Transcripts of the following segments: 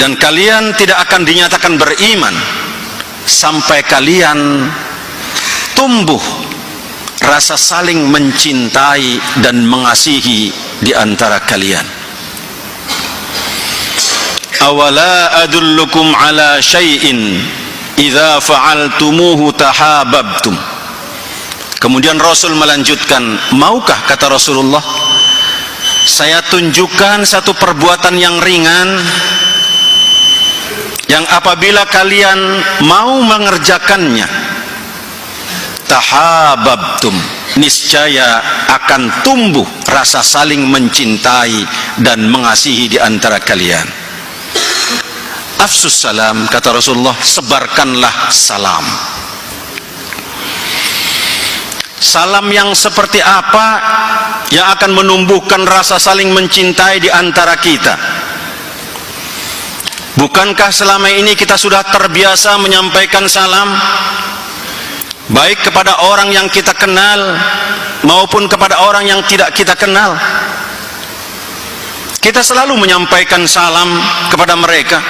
dan kalian tidak akan dinyatakan beriman sampai kalian tumbuh rasa saling mencintai dan mengasihi di antara kalian. Awala adullukum ala syai'in idza fa'altumuhu tahabbtum. Kemudian Rasul melanjutkan, maukah, kata Rasulullah, saya tunjukkan satu perbuatan yang ringan yang apabila kalian mau mengerjakannya, tahabbtum, niscaya akan tumbuh rasa saling mencintai dan mengasihi di antara kalian. Afsus salam, kata Rasulullah, sebarkanlah salam. Salam yang seperti apa yang akan menumbuhkan rasa saling mencintai di antara kita? Bukankah selama ini kita sudah terbiasa menyampaikan salam, baik kepada orang yang kita kenal maupun kepada orang yang tidak kita kenal? Kita selalu menyampaikan salam kepada mereka.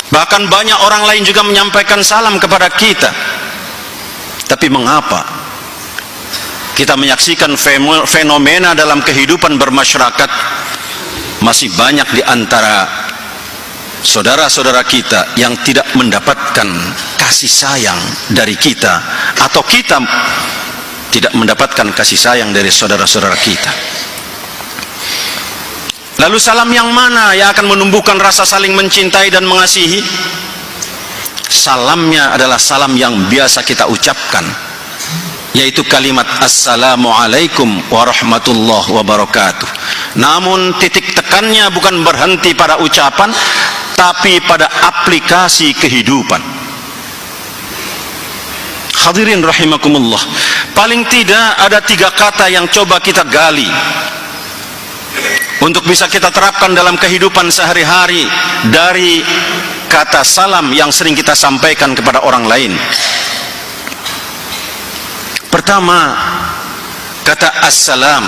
Bahkan banyak orang lain juga menyampaikan salam kepada kita. Tapi mengapa kita menyaksikan fenomena dalam kehidupan bermasyarakat, masih banyak di antara saudara-saudara kita yang tidak mendapatkan kasih sayang dari kita, atau kita tidak mendapatkan kasih sayang dari saudara-saudara kita? Lalu salam yang mana yang akan menumbuhkan rasa saling mencintai dan mengasihi? Salamnya adalah salam yang biasa kita ucapkan, yaitu kalimat Assalamualaikum warahmatullahi wabarakatuh. Namun titik tekannya bukan berhenti pada ucapan, tapi pada aplikasi kehidupan. Hadirin rahimakumullah, paling tidak ada 3 kata yang coba kita gali untuk bisa kita terapkan dalam kehidupan sehari-hari dari kata salam yang sering kita sampaikan kepada orang lain. Pertama, kata assalam.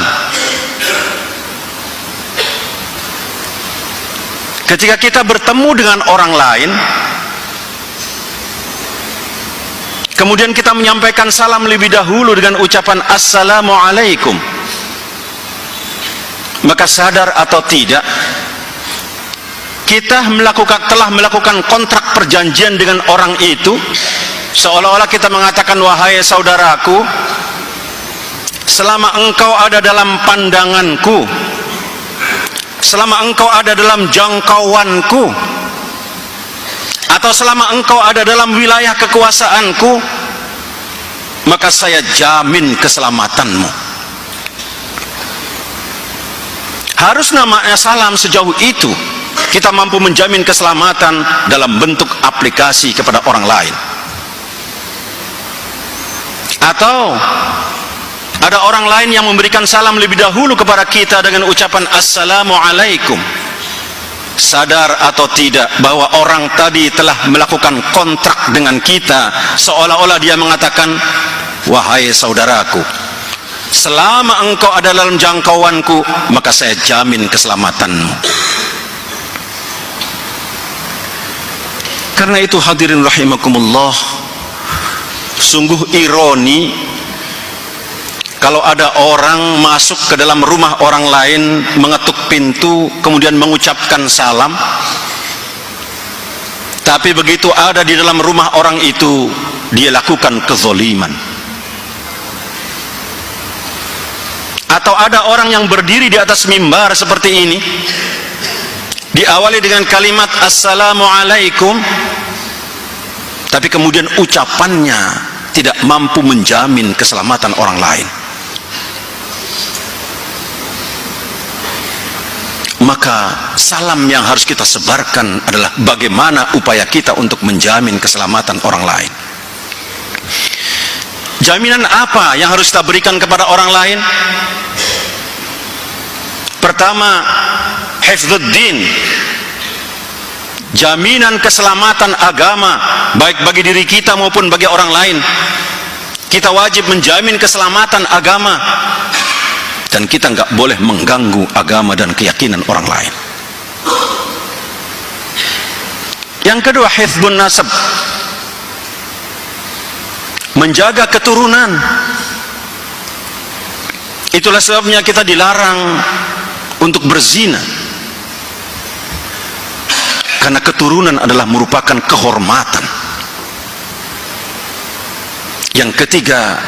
Ketika kita bertemu dengan orang lain, kemudian kita menyampaikan salam lebih dahulu dengan ucapan assalamualaikum, maka sadar atau tidak, kita telah melakukan kontrak perjanjian dengan orang itu, seolah-olah kita mengatakan, wahai saudaraku, selama engkau ada dalam pandanganku, selama engkau ada dalam jangkauanku, atau selama engkau ada dalam wilayah kekuasaanku, maka saya jamin keselamatanmu. Harus namanya salam sejauh itu kita mampu menjamin keselamatan dalam bentuk aplikasi kepada orang lain. Atau ada orang lain yang memberikan salam lebih dahulu kepada kita dengan ucapan assalamualaikum. Sadar atau tidak bahwa orang tadi telah melakukan kontrak dengan kita, seolah-olah dia mengatakan, wahai saudaraku, selama engkau ada dalam jangkauanku, maka saya jamin keselamatanmu. Karena itu hadirin rahimakumullah, sungguh ironi kalau ada orang masuk ke dalam rumah orang lain, mengetuk pintu, kemudian mengucapkan salam, tapi begitu ada di dalam rumah orang itu, dia lakukan kezaliman. Atau ada orang yang berdiri di atas mimbar seperti ini, diawali dengan kalimat assalamualaikum, tapi kemudian ucapannya tidak mampu menjamin keselamatan orang lain. Maka salam yang harus kita sebarkan adalah bagaimana upaya kita untuk menjamin keselamatan orang lain. Jaminan apa yang harus kita berikan kepada orang lain? Pertama, hifdzuddin, jaminan keselamatan agama, baik bagi diri kita maupun bagi orang lain. Kita wajib menjamin keselamatan agama, dan kita nggak boleh mengganggu agama dan keyakinan orang lain. Yang kedua, hifdzun nasab, menjaga keturunan. Itulah sebabnya kita dilarang untuk berzina, karena keturunan adalah merupakan kehormatan. Yang ketiga,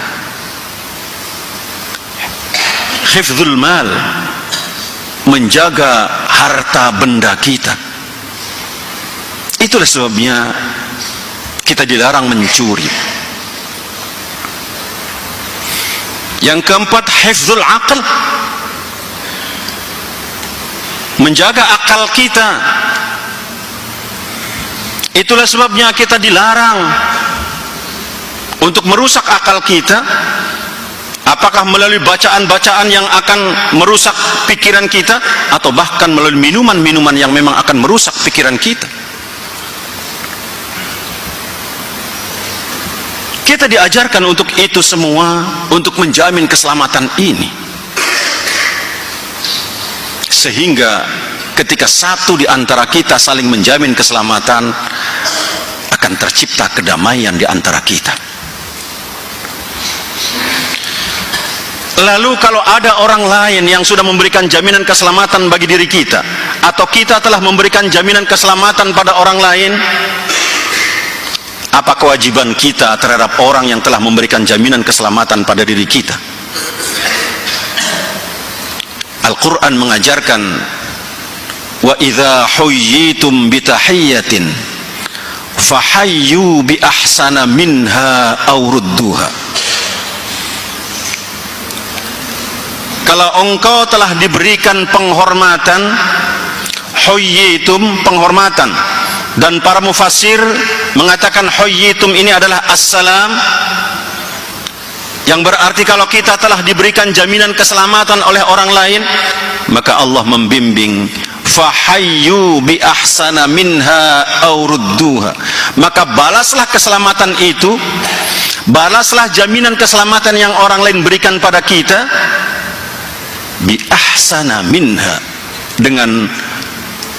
hifdzul mal, menjaga harta benda kita. Itulah sebabnya kita dilarang mencuri. Yang keempat, hifdzul aql, menjaga akal kita. Itulah sebabnya kita dilarang untuk merusak akal kita, apakah melalui bacaan-bacaan yang akan merusak pikiran kita, atau bahkan melalui minuman-minuman yang memang akan merusak pikiran kita. Kita diajarkan untuk itu semua, untuk menjamin keselamatan ini. Sehingga ketika satu di antara kita saling menjamin keselamatan, akan tercipta kedamaian di antara kita. Lalu kalau ada orang lain yang sudah memberikan jaminan keselamatan bagi diri kita, atau kita telah memberikan jaminan keselamatan pada orang lain, apa kewajiban kita terhadap orang yang telah memberikan jaminan keselamatan pada diri kita? Al-Quran mengajarkan, wa idza huyyitum bitahiyyatin fahayyu bi ahsana minha aw rudduha. Kalau engkau telah diberikan penghormatan, huyyitum, penghormatan, dan para mufassir mengatakan huyyitum ini adalah assalam, yang berarti kalau kita telah diberikan jaminan keselamatan oleh orang lain, maka Allah membimbing, fahayyu bi ahsana minha aw rudduha, maka balaslah keselamatan itu, balaslah jaminan keselamatan yang orang lain berikan pada kita, bi ahsana minha, dengan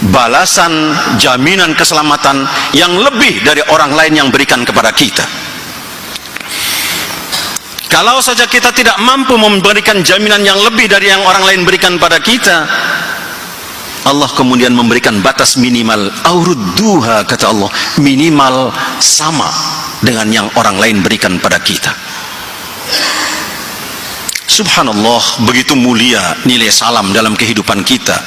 balasan jaminan keselamatan yang lebih dari orang lain yang berikan kepada kita. Kalau saja kita tidak mampu memberikan jaminan yang lebih dari yang orang lain berikan pada kita, Allah kemudian memberikan batas minimal, aurudduha, kata Allah, minimal sama dengan yang orang lain berikan pada kita. Subhanallah, begitu mulia nilai salam dalam kehidupan kita,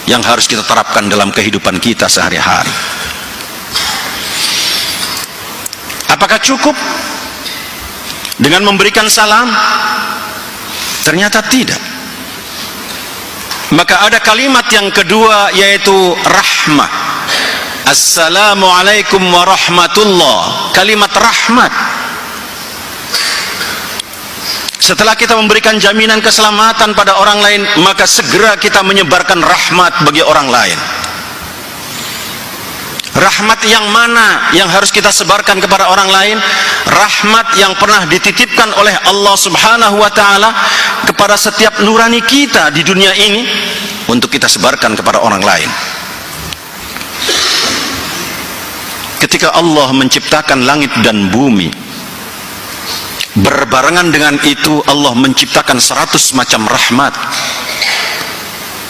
yang harus kita terapkan dalam kehidupan kita sehari-hari. Apakah cukup dengan memberikan salam? Ternyata tidak. Maka ada kalimat yang kedua, yaitu rahmah. Assalamualaikum warahmatullah. Kalimat rahmat. Setelah kita memberikan jaminan keselamatan pada orang lain, maka segera kita menyebarkan rahmat bagi orang lain. Rahmat yang mana yang harus kita sebarkan kepada orang lain? Rahmat yang pernah dititipkan oleh Allah Subhanahu wa ta'ala kepada setiap nurani kita di dunia ini, untuk kita sebarkan kepada orang lain. Ketika Allah menciptakan langit dan bumi, berbarengan dengan itu Allah menciptakan 100 macam rahmat.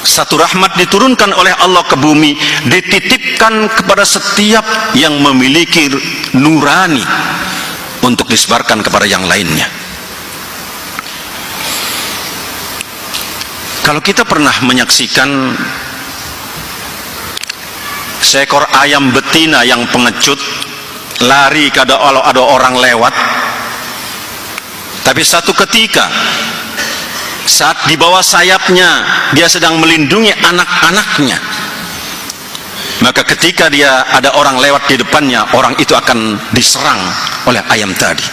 Satu rahmat diturunkan oleh Allah ke bumi, dititipkan kepada setiap yang memiliki nurani untuk disebarkan kepada yang lainnya. Kalau kita pernah menyaksikan seekor ayam betina yang pengecut, lari kalau ada orang lewat, tapi satu ketika saat di bawah sayapnya dia sedang melindungi anak-anaknya, maka ketika dia ada orang lewat di depannya, orang itu akan diserang oleh ayam tadi.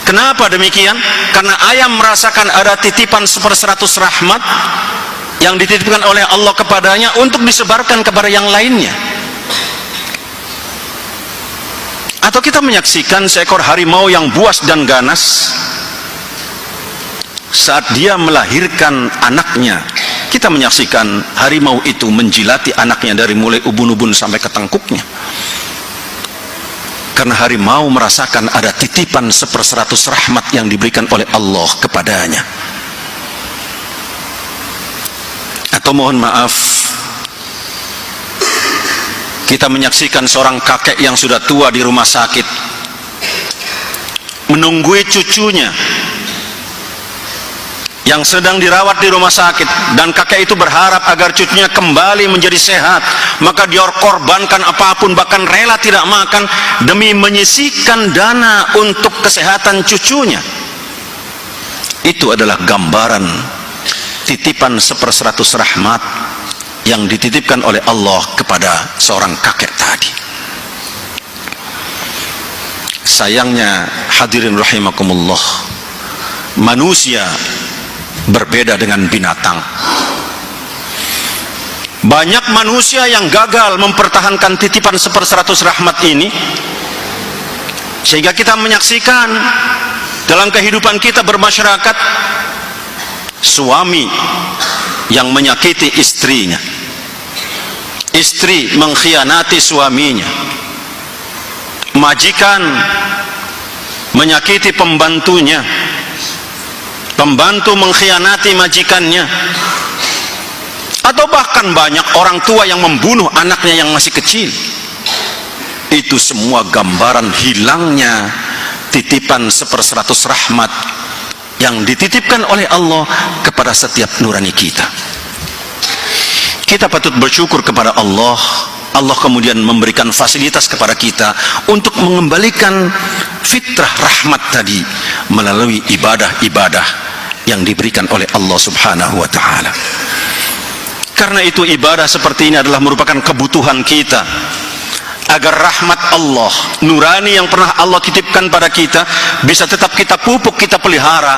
Kenapa demikian? Karena ayam merasakan ada titipan 100 rahmat yang dititipkan oleh Allah kepadanya untuk disebarkan kepada yang lainnya. Atau kita menyaksikan seekor harimau yang buas dan ganas, saat dia melahirkan anaknya, Kita menyaksikan harimau itu menjilati anaknya dari mulai ubun-ubun sampai ke tengkuknya. Karena harimau merasakan ada titipan 1/100 rahmat yang diberikan oleh Allah kepadanya. Atau mohon maaf, kita menyaksikan seorang kakek yang sudah tua di rumah sakit menunggui cucunya yang sedang dirawat di rumah sakit, dan kakek itu berharap agar cucunya kembali menjadi sehat, maka dia korbankan apapun, bahkan rela tidak makan demi menyisihkan dana untuk kesehatan cucunya. Itu adalah gambaran titipan 1/100 rahmat yang dititipkan oleh Allah kepada seorang kakek tadi. Sayangnya hadirin rahimakumullah, manusia berbeda dengan binatang. Banyak manusia yang gagal mempertahankan titipan 1/100 rahmat ini, sehingga kita menyaksikan dalam kehidupan kita bermasyarakat suami yang menyakiti istrinya, istri mengkhianati suaminya, majikan menyakiti pembantunya, pembantu mengkhianati majikannya, atau bahkan banyak orang tua yang membunuh anaknya yang masih kecil. Itu semua gambaran hilangnya titipan 1/100 rahmat yang dititipkan oleh Allah kepada setiap nurani kita. Kita patut bersyukur kepada Allah. Allah kemudian memberikan fasilitas kepada kita untuk mengembalikan fitrah rahmat tadi melalui ibadah-ibadah yang diberikan oleh Allah Subhanahu wa ta'ala. Karena itu ibadah seperti ini adalah merupakan kebutuhan kita, agar rahmat Allah, nurani yang pernah Allah titipkan pada kita, bisa tetap kita pupuk, kita pelihara,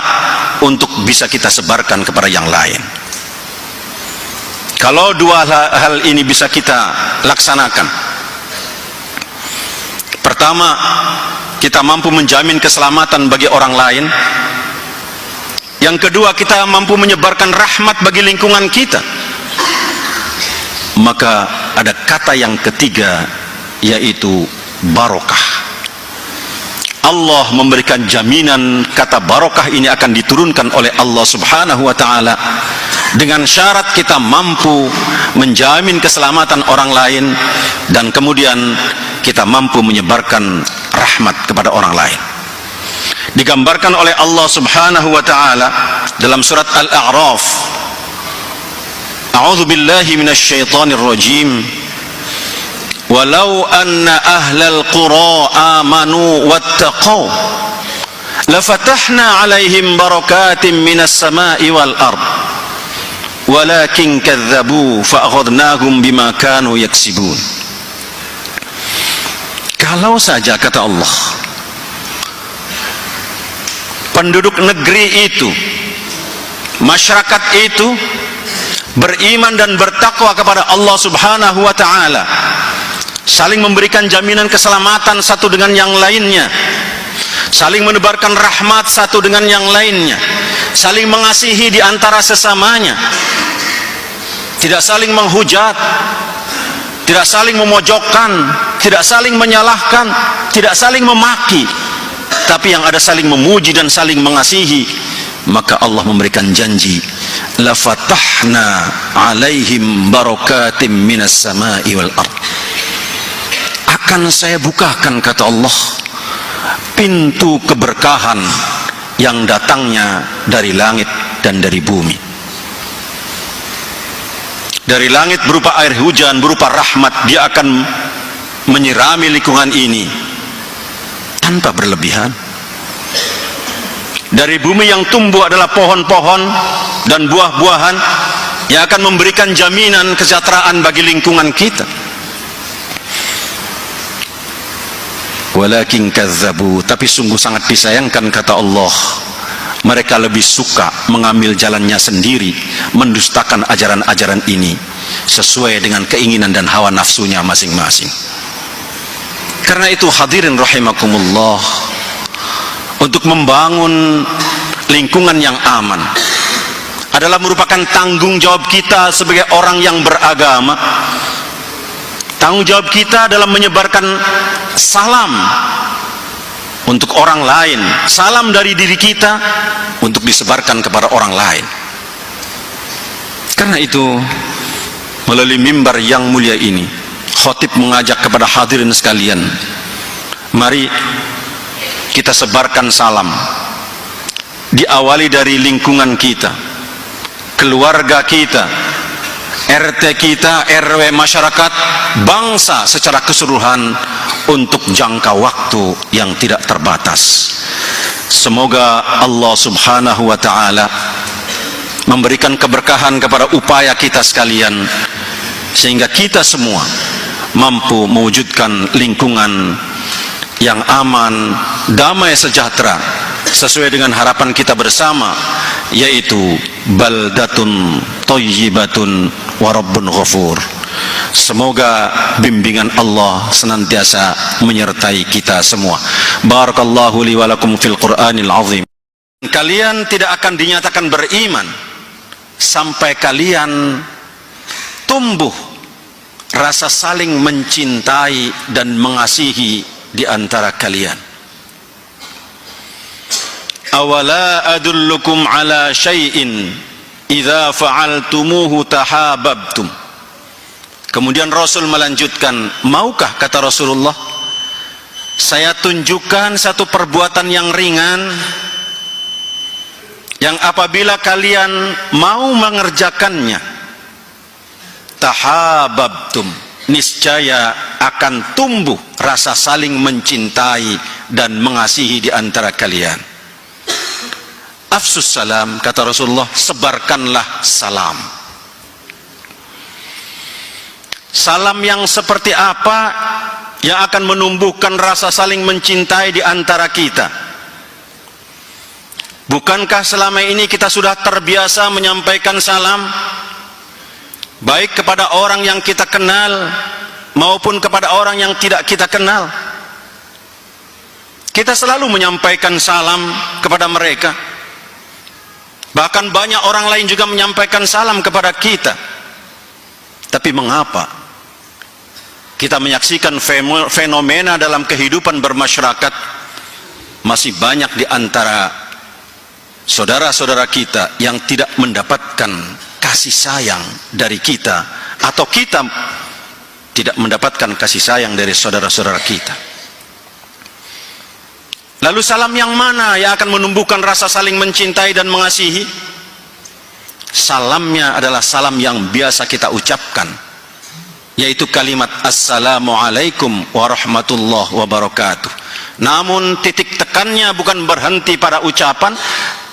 untuk bisa kita sebarkan kepada yang lain. Kalau dua hal ini bisa kita laksanakan, pertama, kita mampu menjamin keselamatan bagi orang lain. Yang kedua, kita mampu menyebarkan rahmat bagi lingkungan kita. Maka ada kata yang ketiga, yaitu barokah. Allah memberikan jaminan kata barokah ini akan diturunkan oleh Allah Subhanahu wa ta'ala, dengan syarat kita mampu menjamin keselamatan orang lain, dan kemudian kita mampu menyebarkan rahmat kepada orang lain. Digambarkan oleh Allah Subhanahu wa ta'ala dalam surat Al-A'raf, A'udzu billahi minasy syaithanir rajim, walau anna ahlal qura amanu wattaqau lafatahna 'alaihim barakatim minas sama'i wal ard walakin kadzdzabu fa'akhadnahum bima kanu yaksibun. Kalau saja, kata Allah, penduduk negeri itu, masyarakat itu beriman dan bertakwa kepada Allah Subhanahu wa ta'ala, saling memberikan jaminan keselamatan satu dengan yang lainnya, saling menebarkan rahmat satu dengan yang lainnya, saling mengasihi di antara sesamanya, tidak saling menghujat, tidak saling memojokkan, tidak saling menyalahkan, tidak saling memaki, tapi yang ada saling memuji dan saling mengasihi, maka Allah memberikan janji, la fatahna 'alaihim barakatim minas sama'i wal ard. Akan saya bukakan, kata Allah, pintu keberkahan yang datangnya dari langit dan dari bumi. Dari langit berupa air hujan, berupa rahmat, dia akan menyirami lingkungan ini tanpa berlebihan. Dari bumi yang tumbuh adalah pohon-pohon dan buah-buahan yang akan memberikan jaminan kesejahteraan bagi lingkungan kita. Walakin kadzdzabu, tapi sungguh sangat disayangkan, kata Allah, mereka lebih suka mengambil jalannya sendiri, mendustakan ajaran-ajaran ini sesuai dengan keinginan dan hawa nafsunya masing-masing. Karena itu hadirin rahimakumullah, untuk membangun lingkungan yang aman adalah merupakan tanggung jawab kita sebagai orang yang beragama. Tanggung jawab kita dalam menyebarkan salam untuk orang lain, salam dari diri kita untuk disebarkan kepada orang lain. Karena itu, melalui mimbar yang mulia ini, khatib mengajak kepada hadirin sekalian, mari kita sebarkan salam. Diawali dari lingkungan kita, keluarga kita, RT kita, RW, masyarakat, bangsa secara keseluruhan, untuk jangka waktu yang tidak terbatas. Semoga Allah subhanahu wa ta'ala memberikan keberkahan kepada upaya kita sekalian, sehingga kita semua mampu mewujudkan lingkungan yang aman, damai, sejahtera, sesuai dengan harapan kita bersama, yaitu baldatun thayyibatun wa rabbun ghafur. Semoga bimbingan Allah senantiasa menyertai kita semua. Barakallahu li wa lakum fil Qur'anil azim. Kalian tidak akan dinyatakan beriman sampai kalian tumbuh rasa saling mencintai dan mengasihi di antara kalian. Awala adullukum ala syai'in idza fa'altumuhu tahabbtum. Kemudian Rasul melanjutkan, maukah, kata Rasulullah, saya tunjukkan satu perbuatan yang ringan, yang apabila kalian mau mengerjakannya, tahabbtum, niscaya akan tumbuh rasa saling mencintai dan mengasihi di antara kalian. Afsus salam, kata Rasulullah, sebarkanlah salam. Salam yang seperti apa yang akan menumbuhkan rasa saling mencintai di antara kita? Bukankah selama ini kita sudah terbiasa menyampaikan salam, baik kepada orang yang kita kenal maupun kepada orang yang tidak kita kenal? Kita selalu menyampaikan salam kepada mereka. Bahkan banyak orang lain juga menyampaikan salam kepada kita. Tapi mengapa kita menyaksikan fenomena dalam kehidupan bermasyarakat, masih banyak di antara saudara-saudara kita yang tidak mendapatkan kasih sayang dari kita, atau kita tidak mendapatkan kasih sayang dari saudara-saudara kita? Lalu salam yang mana yang akan menumbuhkan rasa saling mencintai dan mengasihi? Salamnya adalah salam yang biasa kita ucapkan, yaitu kalimat Assalamualaikum warahmatullahi wabarakatuh. Namun titik tekannya bukan berhenti pada ucapan,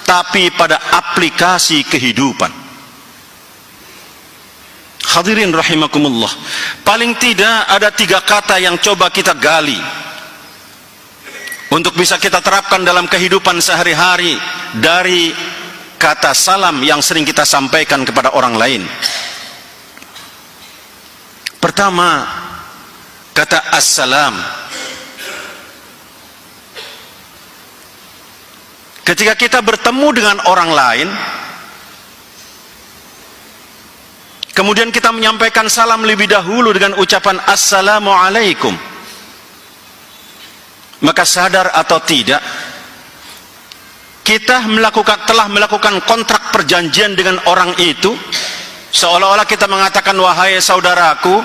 tapi pada aplikasi kehidupan. Hadirin rahimakumullah, paling tidak ada 3 kata yang coba kita gali untuk bisa kita terapkan dalam kehidupan sehari-hari dari kata salam yang sering kita sampaikan kepada orang lain. Pertama, kata assalam. Ketika kita bertemu dengan orang lain, kemudian kita menyampaikan salam lebih dahulu dengan ucapan assalamualaikum, maka sadar atau tidak, kita telah melakukan kontrak perjanjian dengan orang itu, seolah-olah kita mengatakan, wahai saudaraku,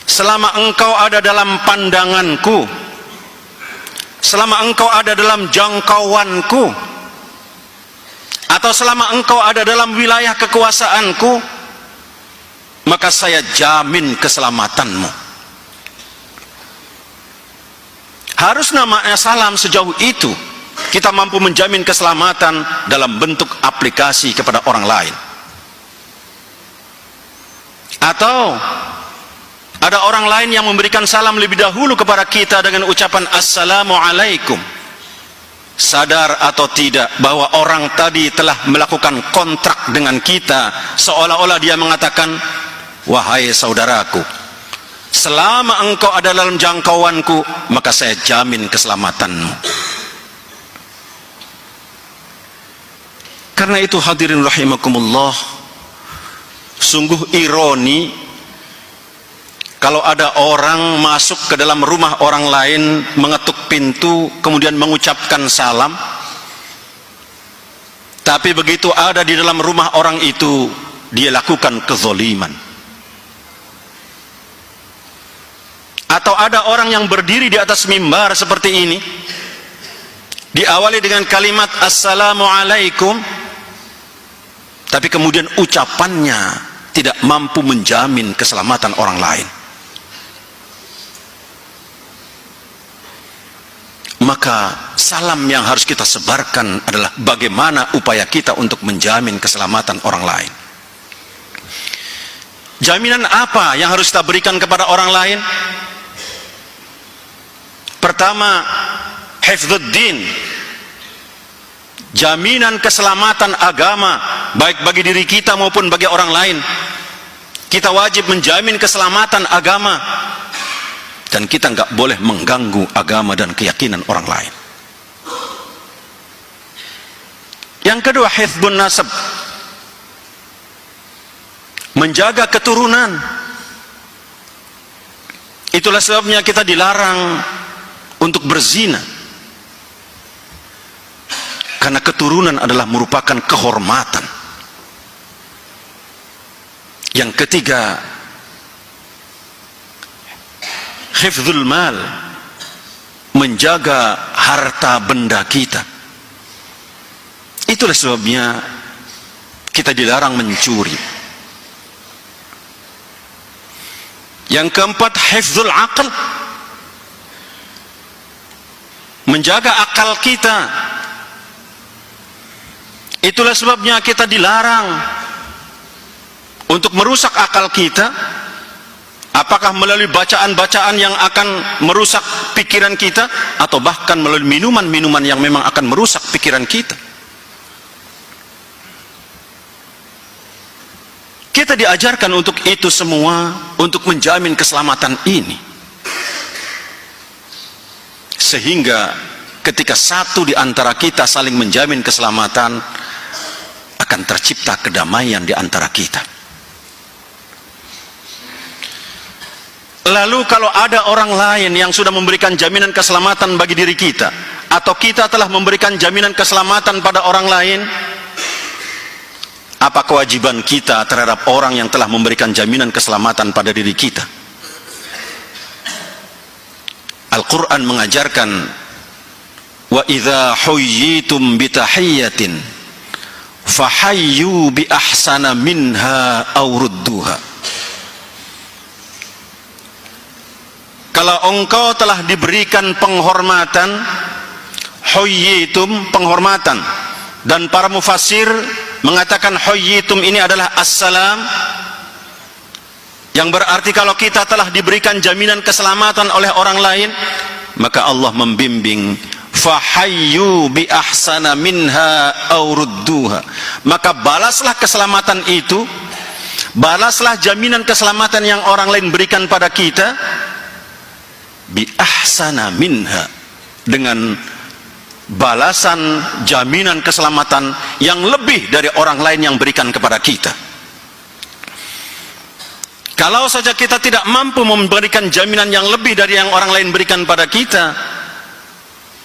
selama engkau ada dalam pandanganku, selama engkau ada dalam jangkauanku, atau selama engkau ada dalam wilayah kekuasaanku, maka saya jamin keselamatanmu. Harus namanya salam sejauh itu kita mampu menjamin keselamatan dalam bentuk aplikasi kepada orang lain. Atau ada orang lain yang memberikan salam lebih dahulu kepada kita dengan ucapan assalamualaikum. Sadar atau tidak bahwa orang tadi telah melakukan kontrak dengan kita, seolah-olah dia mengatakan, wahai saudaraku, selama engkau ada dalam jangkauanku, maka saya jamin keselamatanmu. Karena itu hadirin rahimakumullah, sungguh ironi kalau ada orang masuk ke dalam rumah orang lain, mengetuk pintu, kemudian mengucapkan salam, tapi begitu ada di dalam rumah orang itu, dia lakukan kezaliman. Atau ada orang yang berdiri di atas mimbar seperti ini, diawali dengan kalimat assalamualaikum, tapi kemudian ucapannya tidak mampu menjamin keselamatan orang lain. Maka salam yang harus kita sebarkan adalah bagaimana upaya kita untuk menjamin keselamatan orang lain. Jaminan apa yang harus kita berikan kepada orang lain? Pertama, hifdzuddin, jaminan keselamatan agama baik bagi diri kita maupun bagi orang lain. Kita wajib menjamin keselamatan agama, dan kita nggak boleh mengganggu agama dan keyakinan orang lain. Yang kedua, hifdzun nasab, menjaga keturunan. Itulah sebabnya kita dilarang untuk berzina, karena keturunan adalah merupakan kehormatan. Yang ketiga, hifdzul mal, menjaga harta benda kita. Itulah sebabnya kita dilarang mencuri. Yang keempat, hifdzul aql, menjaga akal kita. Itulah sebabnya kita dilarang untuk merusak akal kita, apakah melalui bacaan-bacaan yang akan merusak pikiran kita, atau bahkan melalui minuman-minuman yang memang akan merusak pikiran kita. Kita diajarkan untuk itu semua, untuk menjamin keselamatan ini, sehingga ketika satu di antara kita saling menjamin keselamatan, akan tercipta kedamaian di antara kita. Lalu kalau ada orang lain yang sudah memberikan jaminan keselamatan bagi diri kita, atau kita telah memberikan jaminan keselamatan pada orang lain, apa kewajiban kita terhadap orang yang telah memberikan jaminan keselamatan pada diri kita? Al-Quran mengajarkan, wa idza huyyitum bitahiyyatin fahayyu bi ahsana minha aw rudduha. Kalau engkau telah diberikan penghormatan, huyyitum, penghormatan, dan para mufassir mengatakan huyyitum ini adalah assalam, yang berarti kalau kita telah diberikan jaminan keselamatan oleh orang lain, maka Allah membimbing fahayyu bi ahsana minha aw rudduha, maka balaslah keselamatan itu, balaslah jaminan keselamatan yang orang lain berikan pada kita, bi ahsana minha, dengan balasan jaminan keselamatan yang lebih dari orang lain yang berikan kepada kita. Kalau saja kita tidak mampu memberikan jaminan yang lebih dari yang orang lain berikan pada kita,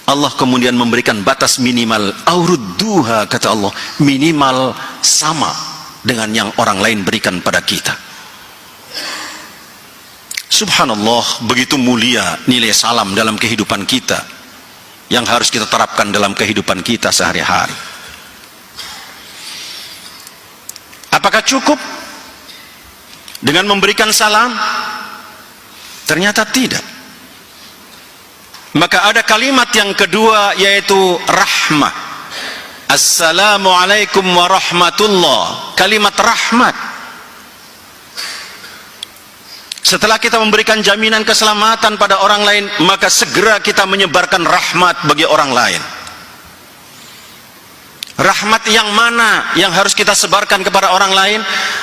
Allah kemudian memberikan batas minimal, aurudduha, kata Allah, minimal sama dengan yang orang lain berikan pada kita. Subhanallah, begitu mulia nilai salam dalam kehidupan kita, yang harus kita terapkan dalam kehidupan kita sehari-hari. Apakah cukup dengan memberikan salam? Ternyata tidak. Maka ada kalimat yang kedua, yaitu rahmah. Assalamualaikum warahmatullah, kalimat rahmat. Setelah kita memberikan jaminan keselamatan pada orang lain, maka segera kita menyebarkan rahmat bagi orang lain. Rahmat yang mana yang harus kita sebarkan kepada orang lain?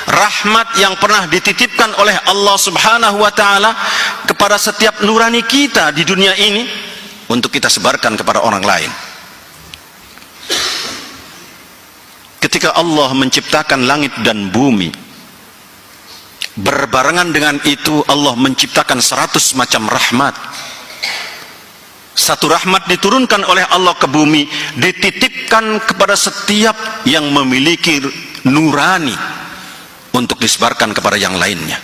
Rahmat yang pernah dititipkan oleh Allah Subhanahu wa ta'ala kepada setiap nurani kita di dunia ini, untuk kita sebarkan kepada orang lain. ketika Allah menciptakan langit dan bumi, berbarengan dengan itu Allah menciptakan 100 macam rahmat. Satu rahmat diturunkan oleh Allah ke bumi, dititipkan kepada setiap yang memiliki nurani untuk disebarkan kepada yang lainnya.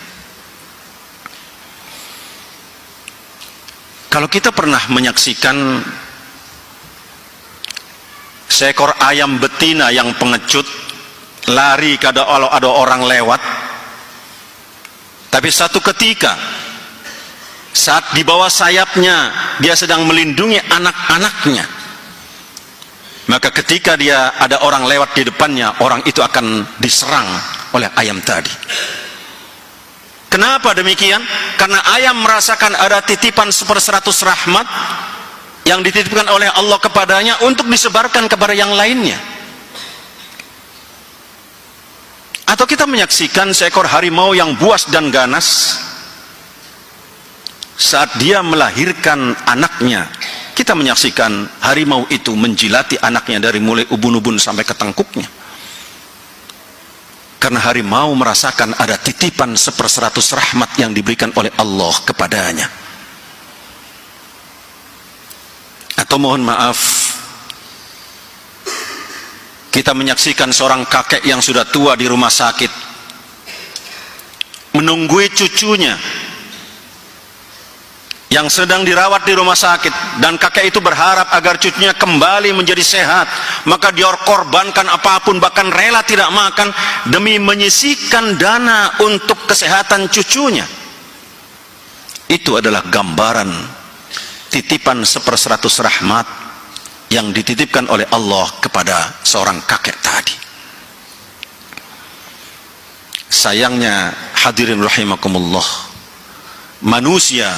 Kalau kita pernah menyaksikan seekor ayam betina yang pengecut lari kalau ada orang lewat, tapi satu ketika saat di bawah sayapnya dia sedang melindungi anak-anaknya, maka ketika dia ada orang lewat di depannya, orang itu akan diserang oleh ayam tadi. Kenapa demikian? Karena ayam merasakan ada titipan 1/100 rahmat yang dititipkan oleh Allah kepadanya untuk disebarkan kepada yang lainnya. Atau kita menyaksikan seekor harimau yang buas dan ganas, saat dia melahirkan anaknya, kita menyaksikan harimau itu menjilati anaknya dari mulai ubun-ubun sampai ke tengkuknya. Karena harimau merasakan ada titipan 1/100 rahmat yang diberikan oleh Allah kepadanya. Atau mohon maaf, kita menyaksikan seorang kakek yang sudah tua di rumah sakit, menunggui cucunya yang sedang dirawat di rumah sakit, dan kakek itu berharap agar cucunya kembali menjadi sehat, maka dia korbankan apapun, bahkan rela tidak makan demi menyisihkan dana untuk kesehatan cucunya. Itu adalah gambaran titipan 1/100 rahmat yang dititipkan oleh Allah kepada seorang kakek tadi. Sayangnya hadirin rahimakumullah, manusia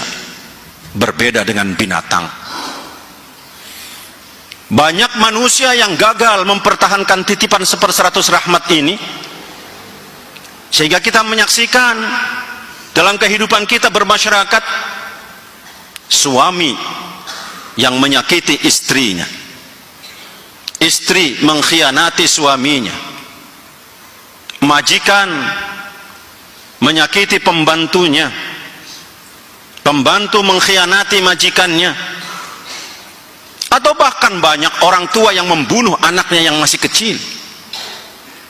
berbeda dengan binatang. Banyak manusia yang gagal mempertahankan titipan 1/100 rahmat ini, sehingga kita menyaksikan dalam kehidupan kita bermasyarakat, suami yang menyakiti istrinya, istri mengkhianati suaminya, majikan menyakiti pembantunya, pembantu mengkhianati majikannya, atau bahkan banyak orang tua yang membunuh anaknya yang masih kecil.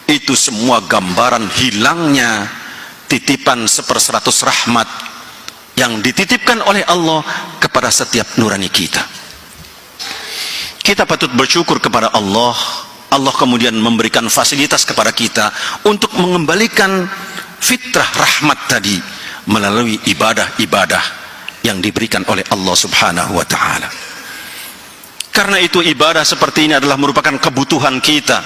Itu semua gambaran hilangnya titipan 1/100 rahmat yang dititipkan oleh Allah kepada setiap nurani kita. Kita patut bersyukur kepada Allah. Allah kemudian memberikan fasilitas kepada kita untuk mengembalikan fitrah rahmat tadi melalui ibadah-ibadah yang diberikan oleh Allah Subhanahu wa ta'ala. Karena itu ibadah seperti ini adalah merupakan kebutuhan kita,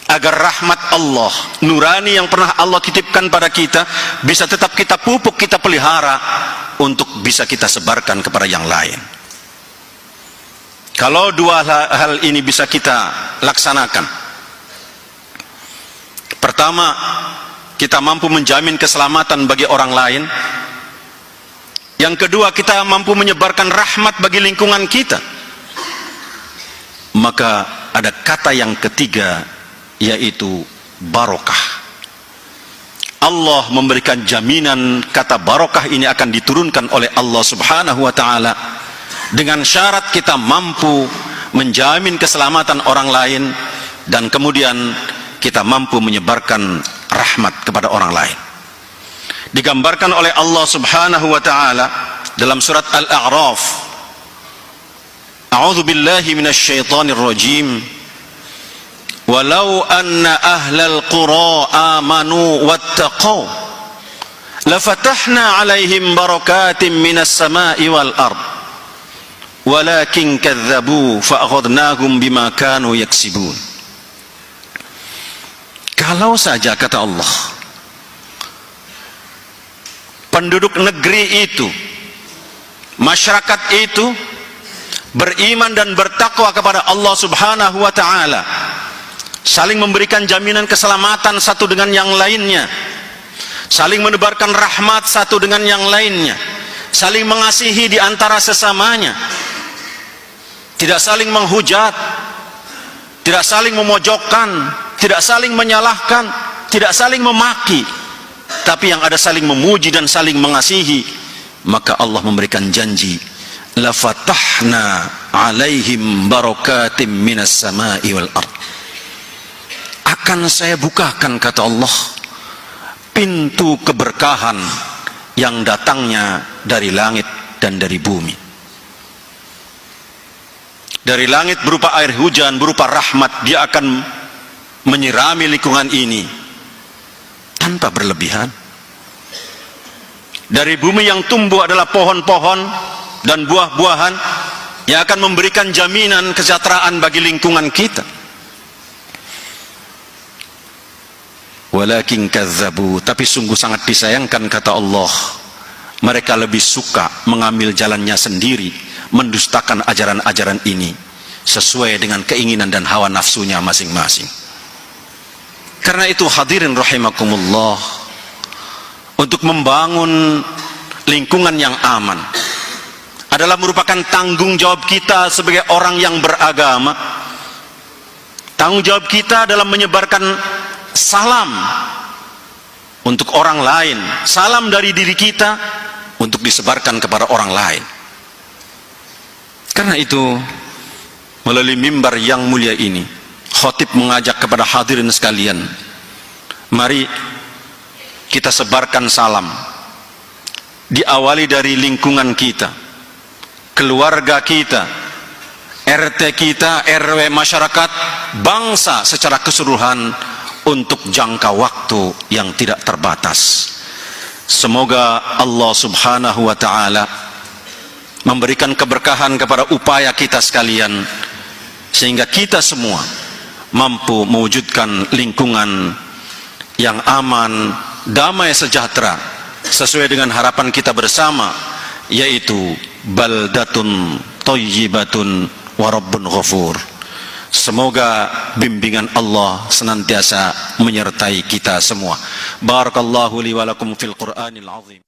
agar rahmat Allah, nurani yang pernah Allah titipkan pada kita, bisa tetap kita pupuk, kita pelihara, untuk bisa kita sebarkan kepada yang lain. Kalau dua hal ini bisa kita laksanakan, pertama, kita mampu menjamin keselamatan bagi orang lain. Yang kedua, kita mampu menyebarkan rahmat bagi lingkungan kita. Maka ada kata yang ketiga, yaitu barokah. Allah memberikan jaminan kata barokah ini akan diturunkan oleh Allah Subhanahu wa ta'ala, dengan syarat kita mampu menjamin keselamatan orang lain, dan kemudian kita mampu menyebarkan rahmat kepada orang lain. Digambarkan oleh Allah Subhanahu wa ta'ala dalam surat Al-A'raf, A'udzu billahi minasy syaithanir rajim, walau anna ahlal qura amanu wattaqau lafatahna 'alaihim barakatim minas sama'i wal ard walakin kadzdzabu fa'akhadnahum bima kanu yaksibun. Kalau saja, kata Allah, penduduk negeri itu, masyarakat itu beriman dan bertakwa kepada Allah Subhanahu wa ta'ala, saling memberikan jaminan keselamatan satu dengan yang lainnya, saling menebarkan rahmat satu dengan yang lainnya, saling mengasihi di antara sesamanya, tidak saling menghujat, tidak saling memojokkan, tidak saling menyalahkan, tidak saling memaki, tapi yang ada saling memuji dan saling mengasihi, maka Allah memberikan janji, la fatahna alaihim barakatim minas samai wal ard. Akan saya bukakan, kata Allah, pintu keberkahan yang datangnya dari langit dan dari bumi. Dari langit berupa air hujan, berupa rahmat, dia akan menyirami lingkungan ini tanpa berlebihan. Dari bumi yang tumbuh adalah pohon-pohon dan buah-buahan yang akan memberikan jaminan kesejahteraan bagi lingkungan kita. Walakin kazzabu, tapi sungguh sangat disayangkan, kata Allah, mereka lebih suka mengambil jalannya sendiri, mendustakan ajaran-ajaran ini sesuai dengan keinginan dan hawa nafsunya masing-masing. Karena itu hadirin rahimakumullah, untuk membangun lingkungan yang aman adalah merupakan tanggung jawab kita sebagai orang yang beragama. Tanggung jawab kita dalam menyebarkan salam untuk orang lain, salam dari diri kita untuk disebarkan kepada orang lain. Karena itu, melalui mimbar yang mulia ini, khatib mengajak kepada hadirin sekalian, mari kita sebarkan salam. Diawali dari lingkungan kita, keluarga kita, RT kita, RW, masyarakat, bangsa secara keseluruhan, untuk jangka waktu yang tidak terbatas. Semoga Allah subhanahu wa ta'ala memberikan keberkahan kepada upaya kita sekalian, sehingga kita semua mampu mewujudkan lingkungan yang aman, damai, sejahtera, sesuai dengan harapan kita bersama, yaitu baldatun thayyibatun wa rabbun ghafur. Semoga bimbingan Allah senantiasa menyertai kita semua. Barakallahu li wa lakum fil Qur'anil azim.